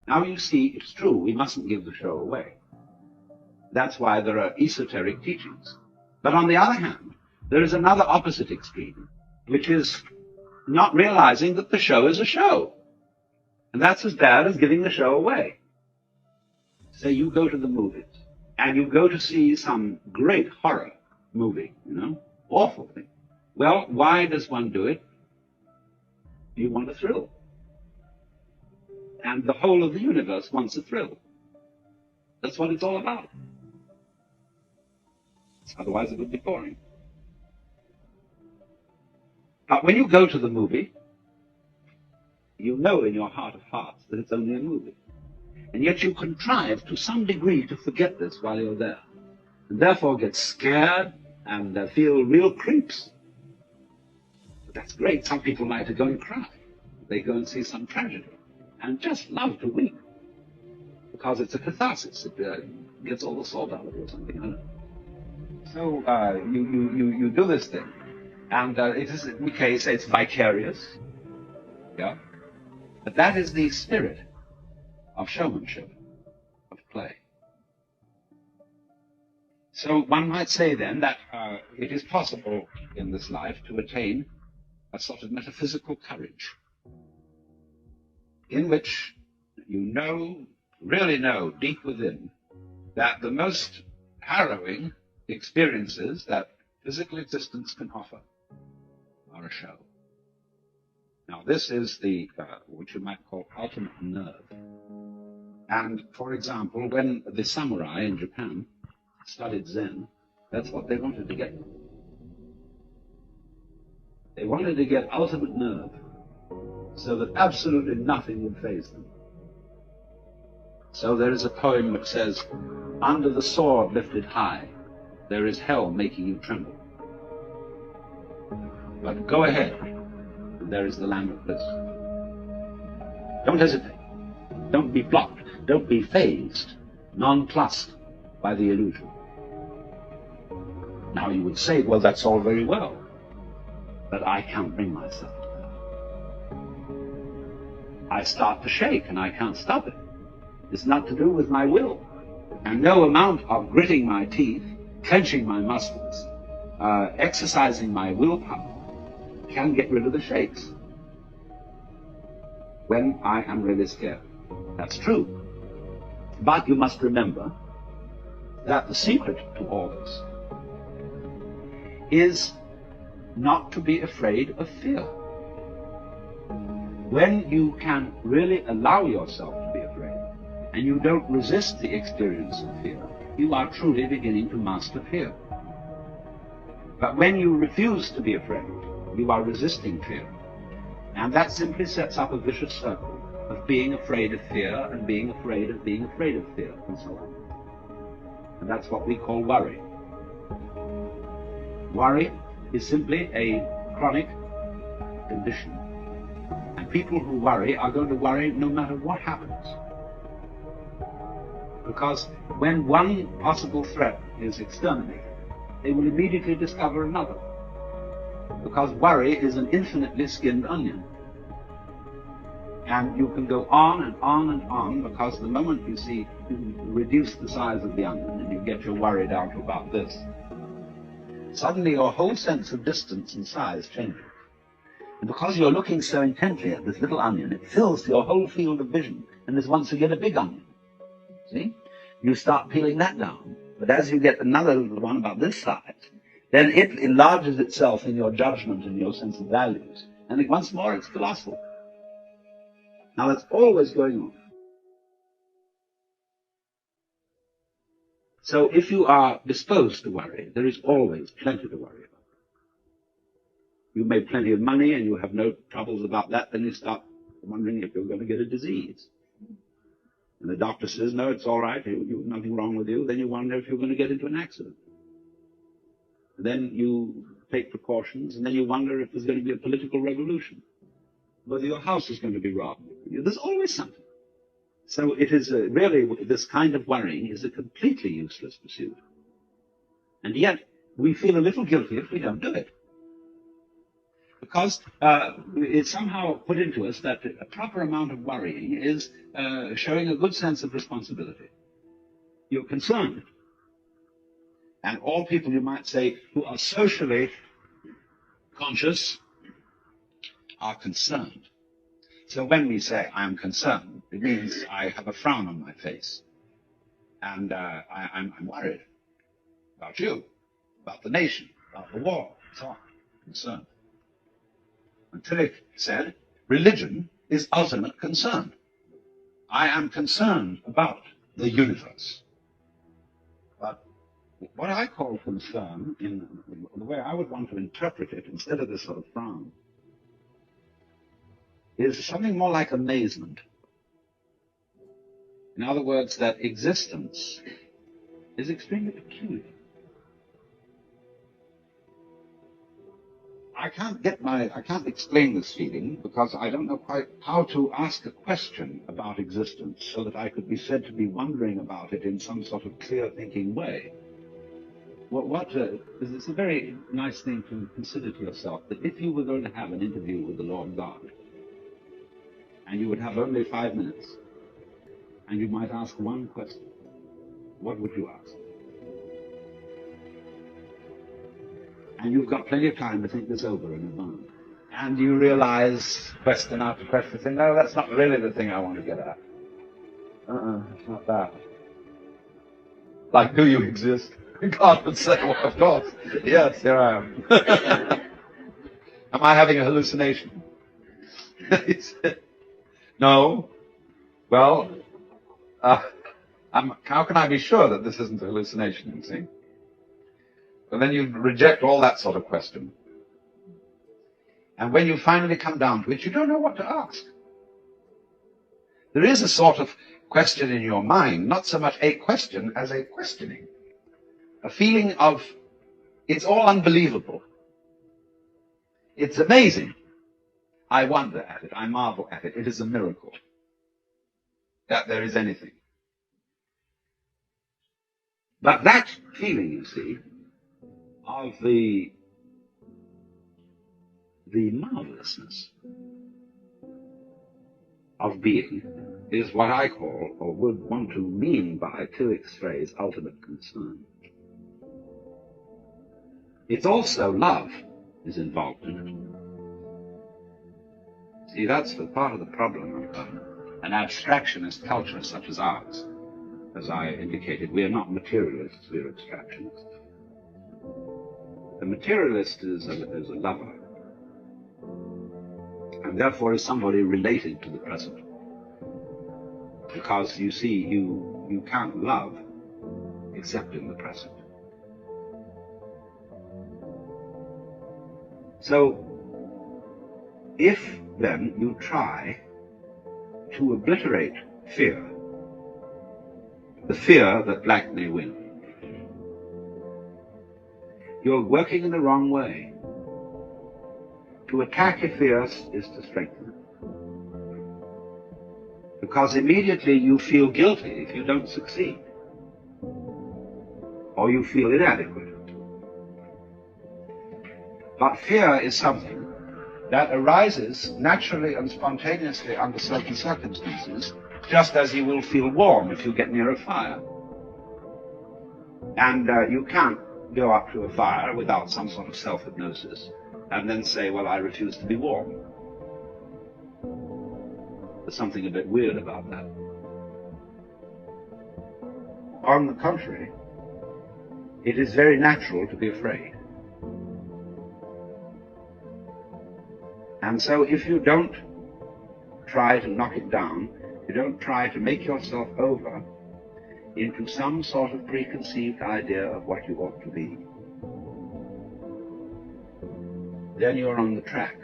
Now you see, it's true, we mustn't give the show away. That's why there are esoteric teachings. But on the other hand, there is another opposite extreme, which is not realizing that the show is a show. And that's as bad as giving the show away. Say you go to the movies, and you go to see some great horror movie, awful thing. Well, why does one do it? You want a thrill. And the whole of the universe wants a thrill. That's what it's all about. Otherwise it would be boring. But when you go to the movie, you know in your heart of hearts that it's only a movie. And yet you contrive to some degree to forget this while you're there. And therefore get scared and feel real creeps. But that's great. Some people like to go and cry. They go and see some tragedy and just love to weep. Because it's a catharsis. It gets all the salt out of you or something. I don't know. So you do this thing. And it is, in the case, it's vicarious. Yeah. But that is the spirit of showmanship, of play. So one might say then that it is possible in this life to attain a sort of metaphysical courage in which you really know deep within that the most harrowing experiences that physical existence can offer are a show. Now this is the, what you might call ultimate nerve. And for example, when the samurai in Japan studied Zen, that's what they wanted to get. They wanted to get ultimate nerve, so that absolutely nothing would faze them. So there is a poem which says, "Under the sword lifted high, there is hell making you tremble. But go ahead, and there is the land of bliss." Don't hesitate. Don't be blocked. Don't be fazed, nonplussed by the illusion. Now you would say, well, that's all very well, but I can't bring myself to that. I start to shake and I can't stop it. It's not to do with my will. And no amount of gritting my teeth, clenching my muscles, exercising my willpower can get rid of the shakes when I am really scared. That's true. But you must remember that the secret to all this is not to be afraid of fear. When you can really allow yourself to be afraid, and you don't resist the experience of fear, you are truly beginning to master fear. But when you refuse to be afraid, you are resisting fear. And that simply sets up a vicious circle of being afraid of fear and being afraid of being afraid of fear, and so on. And that's what we call worry. Worry is simply a chronic condition. And people who worry are going to worry no matter what happens. Because when one possible threat is exterminated, they will immediately discover another. Because worry is an infinitely skinned onion. And you can go on and on and on, because the moment you reduce the size of the onion and you get your worry down to about this, suddenly your whole sense of distance and size changes. And because you're looking so intently at this little onion, it fills your whole field of vision, and is once again a big onion. See? You start peeling that down. But as you get another one about this size, then it enlarges itself in your judgment and your sense of values. And once more, it's colossal. Now, that's always going on. So if you are disposed to worry, there is always plenty to worry about. You made plenty of money and you have no troubles about that, then you start wondering if you're going to get a disease. And the doctor says, no, it's all right, nothing wrong with you. Then you wonder if you're going to get into an accident. Then you take precautions, and then you wonder if there's going to be a political revolution, whether your house is going to be robbed. There's always something. So it is really, this kind of worrying is a completely useless pursuit. And yet, we feel a little guilty if we don't do it. Because it's somehow put into us that a proper amount of worrying is showing a good sense of responsibility. You're concerned. And all people, you might say, who are socially conscious are concerned. So when we say, I am concerned, it means I have a frown on my face. And I'm worried about you, about the nation, about the war, and so on. Concerned. And Tillich said, religion is ultimate concern. I am concerned about the universe. But what I call concern, in the way I would want to interpret it, instead of this sort of frown, is something more like amazement. In other words, that existence is extremely peculiar. I can't explain this feeling because I don't know quite how to ask a question about existence so that I could be said to be wondering about it in some sort of clear-thinking way. It's a very nice thing to consider to yourself that if you were going to have an interview with the Lord God, and you would have only 5 minutes, and you might ask one question, what would you ask? And you've got plenty of time to think this over in advance. And you realize, question after question, say, no, that's not really the thing I want to get at. It's not that. Like, do you exist? God would say, well, of course. Yes, here I am. Am I having a hallucination? He said, no. Well, how can I be sure that this isn't a hallucination, you see? And then you reject all that sort of question. And when you finally come down to it, you don't know what to ask. There is a sort of question in your mind, not so much a question as a questioning. A feeling of, it's all unbelievable. It's amazing. I wonder at it. I marvel at it. It is a miracle that there is anything. But that feeling, you see, of the marvelousness of being is what I call, or would want to mean by Tillich's phrase, ultimate concern. It's also love is involved in it. See, that's the part of the problem of an abstractionist culture such as ours. As I indicated, we are not materialists, we are abstractionists. The materialist is a lover, and therefore is somebody related to the present. Because, you see, you can't love except in the present. So, if then you try to obliterate fear, the fear that black may win, you're working in the wrong way. To attack a fear is to strengthen it. Because immediately you feel guilty if you don't succeed. Or you feel inadequate. But fear is something that arises naturally and spontaneously under certain circumstances, just as you will feel warm if you get near a fire. And you can't go up to a fire without some sort of self-hypnosis and then say, well, I refuse to be warm. There's something a bit weird about that. On the contrary, it is very natural to be afraid. And so if you don't try to knock it down, you don't try to make yourself over into some sort of preconceived idea of what you ought to be, then you're on the track.